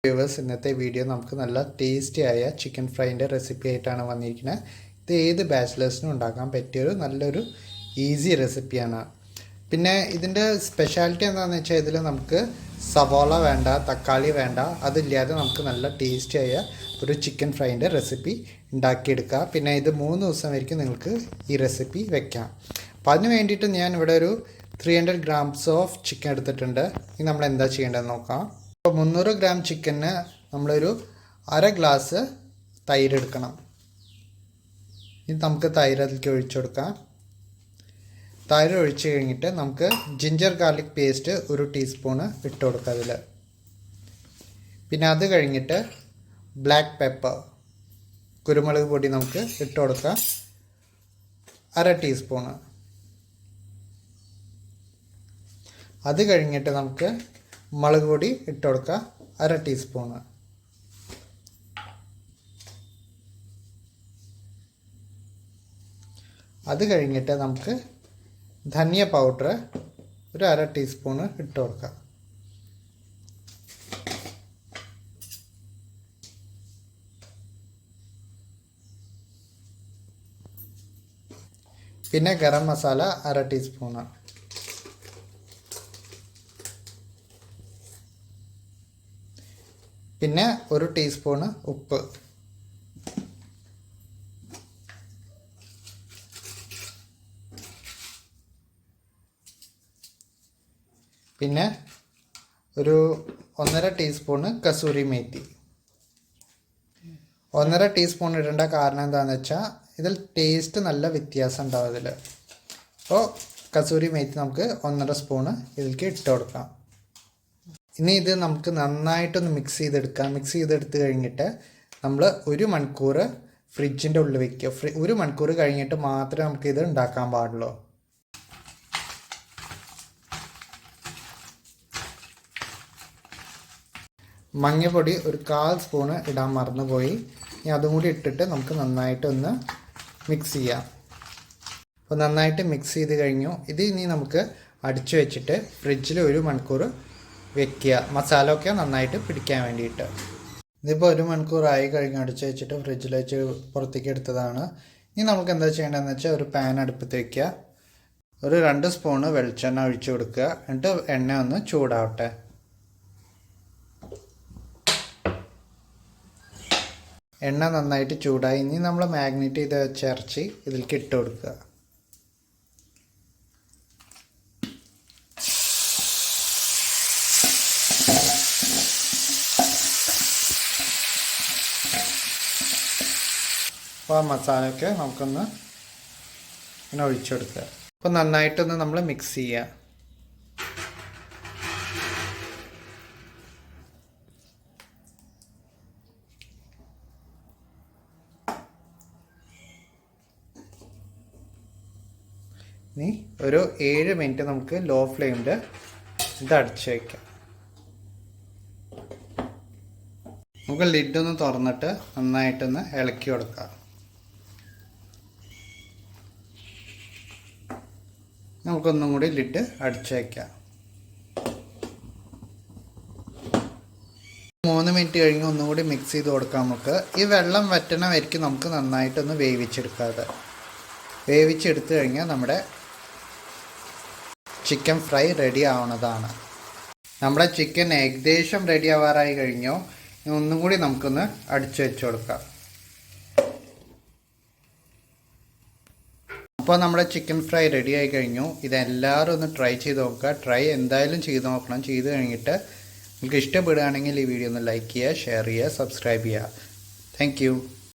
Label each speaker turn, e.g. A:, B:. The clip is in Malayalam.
A: വ്യൂവേഴ്സ്, ഇന്നത്തെ വീഡിയോ നമുക്ക് നല്ല ടേസ്റ്റി ആയ ചിക്കൻ ഫ്രൈൻ്റെ റെസിപ്പി ആയിട്ടാണ് വന്നിരിക്കുന്നത്. ഇത് ഏത് ബാച്ചിലേഴ്സിനും ഉണ്ടാക്കാൻ പറ്റിയൊരു നല്ലൊരു ഈസി റെസിപ്പിയാണ്. പിന്നെ ഇതിൻ്റെ സ്പെഷ്യാലിറ്റി എന്താണെന്ന് വെച്ചാൽ ഇതിൽ നമുക്ക് സവാള വേണ്ട, തക്കാളി വേണ്ട, അതില്ലാതെ നമുക്ക് നല്ല ടേസ്റ്റി ആയ ഒരു ചിക്കൻ ഫ്രൈൻ്റെ റെസിപ്പി ഉണ്ടാക്കിയെടുക്കുക. പിന്നെ ഇത് 3 ദിവസം വരെയും നിങ്ങൾക്ക് ഈ റെസിപ്പി വെക്കാം. അപ്പോൾ അതിന് വേണ്ടിയിട്ട് ഞാൻ ഇവിടെ ഒരു 300 grams ഓഫ് ചിക്കൻ എടുത്തിട്ടുണ്ട്. ഇനി നമ്മൾ എന്താ ചെയ്യേണ്ടതെന്ന് നോക്കാം. അപ്പോൾ 300 gram ചിക്കന് നമ്മളൊരു അര ഗ്ലാസ് തൈര് എടുക്കണം. ഇനി നമുക്ക് തൈര് അതിലേക്ക് ഒഴിച്ചു കൊടുക്കാം. തൈര് ഒഴിച്ച് കഴിഞ്ഞിട്ട് നമുക്ക് ജിഞ്ചർ ഗാർലിക് പേസ്റ്റ് 1 ടീസ്പൂണ് ഇട്ട് കൊടുക്കുക അതിൽ. പിന്നെ അത് കഴിഞ്ഞിട്ട് ബ്ലാക്ക് പെപ്പർ, കുരുമുളക് പൊടി നമുക്ക് ഇട്ട് കൊടുക്കാം, 1/2 ടീസ്പൂണ്. അത് കഴിഞ്ഞിട്ട് നമുക്ക് മുളക് പൊടി ഇട്ട് കൊടുക്കുക, 1/2 ടീസ്പൂണ്. അത് കഴിഞ്ഞിട്ട് നമുക്ക് ധനിയ പൗഡർ ഒരു 1/2 ടീസ്പൂണ് ഇട്ട് കൊടുക്കുക. പിന്നെ ഗരം മസാല 1/2 ടീസ്പൂണ്. പിന്നെ 1 ടീസ്പൂണ് ഉപ്പ്. പിന്നെ ഒരു 1.5 ടീസ്പൂണ് കസൂരി മേത്തി. 1.5 ടീസ്പൂൺ ഇടേണ്ട കാരണം എന്താണെന്ന് വെച്ചാൽ ഇതിൽ ടേസ്റ്റ് നല്ല വ്യത്യാസം ഉണ്ടാവും ഇതിൽ. അപ്പോൾ കസൂരി മേത്തി നമുക്ക് 1.5 സ്പൂണ് ഇതിലേക്ക് ഇട്ട് കൊടുക്കാം. ഇനി ഇത് നമുക്ക് നന്നായിട്ടൊന്ന് മിക്സ് ചെയ്തെടുക്കാം. മിക്സ് ചെയ്തെടുത്ത് കഴിഞ്ഞിട്ട് നമ്മൾ 1 മണിക്കൂർ ഫ്രിഡ്ജിൻ്റെ ഉള്ളിൽ വയ്ക്കുക. 1 മണിക്കൂർ കഴിഞ്ഞിട്ട് മാത്രമേ നമുക്കിത് ഉണ്ടാക്കാൻ പാടുള്ളൂ. മഞ്ഞൾപ്പൊടി ഒരു 1/4 സ്പൂണ് ഇടാൻ മറന്നുപോയി. ഇനി അതും കൂടി ഇട്ടിട്ട് നമുക്ക് നന്നായിട്ടൊന്ന് മിക്സ് ചെയ്യാം. അപ്പോൾ നന്നായിട്ട് മിക്സ് ചെയ്ത് കഴിഞ്ഞു. ഇത് ഇനി നമുക്ക് അടിച്ചു വെച്ചിട്ട് ഫ്രിഡ്ജിൽ 1 മണിക്കൂർ വെക്കുക, മസാല ഒക്കെ നന്നായിട്ട് പിടിക്കാൻ വേണ്ടിയിട്ട്. ഇതിപ്പോൾ 1 മണിക്കൂറായി കഴിഞ്ഞ് അടിച്ച് വെച്ചിട്ട് ഫ്രിഡ്ജിൽ വെച്ച് പുറത്തേക്ക് എടുത്തതാണ്. ഇനി നമുക്ക് എന്താ ചെയ്യേണ്ടതെന്ന് വെച്ചാൽ ഒരു പാൻ അടുപ്പത്ത് വയ്ക്കുക, ഒരു 2 സ്പൂണ് വെളിച്ചെണ്ണ ഒഴിച്ചു കൊടുക്കുക. എന്നിട്ട് എണ്ണ ഒന്ന് ചൂടാവട്ടെ. എണ്ണ നന്നായിട്ട് ചൂടായി. ഇനി നമ്മൾ മാഗ്നേറ്റ് ചെയ്ത് വെച്ച ഇറച്ചി ഇതിലേക്ക് ഇട്ട് കൊടുക്കുക. അപ്പോൾ ആ മസാലയൊക്കെ നമുക്കൊന്ന് ഇങ്ങനെ ഒഴിച്ചെടുക്കുക. അപ്പോൾ നന്നായിട്ടൊന്ന് നമ്മൾ മിക്സ് ചെയ്യുക. ഇനി ഒരു 7 മിനിറ്റ് നമുക്ക് ലോ ഫ്ലെയിമിൽ ഇത് അടച്ച് വയ്ക്കാം. നമുക്ക് ലിഡൊന്ന് തുറന്നിട്ട് നന്നായിട്ടൊന്ന് ഇളക്കി കൊടുക്കാം. നമുക്കൊന്നും കൂടി ലിഡ് അടിച്ചു വയ്ക്കാം. 3 മിനിറ്റ് കഴിഞ്ഞ് ഒന്നും കൂടി മിക്സ് ചെയ്ത് കൊടുക്കാം. നമുക്ക് ഈ വെള്ളം വറ്റണ വരയ്ക്ക് നമുക്ക് നന്നായിട്ടൊന്ന് വേവിച്ചെടുക്കാതെ. വേവിച്ചെടുത്ത് കഴിഞ്ഞാൽ നമ്മുടെ ചിക്കൻ ഫ്രൈ റെഡി ആവുന്നതാണ്. നമ്മുടെ ചിക്കൻ ഏകദേശം റെഡി ആവാറായി കഴിഞ്ഞു. ഒന്നും കൂടി നമുക്കൊന്ന് അടിച്ചു വെച്ച് കൊടുക്കാം. അപ്പോൾ നമ്മുടെ ചിക്കൻ ഫ്രൈ റെഡി ആയി കഴിഞ്ഞു. ഇതെല്ലാവരും ഒന്ന് ട്രൈ ചെയ്ത് നോക്കുക. ട്രൈ എന്തായാലും ചെയ്ത് നോക്കണം. ചെയ്ത് കഴിഞ്ഞിട്ട് നിങ്ങൾക്ക് ഇഷ്ടപ്പെടുകയാണെങ്കിൽ ഈ വീഡിയോ ഒന്ന് ലൈക്ക് ചെയ്യുക, ഷെയർ ചെയ്യുക, സബ്സ്ക്രൈബ് ചെയ്യുക. താങ്ക്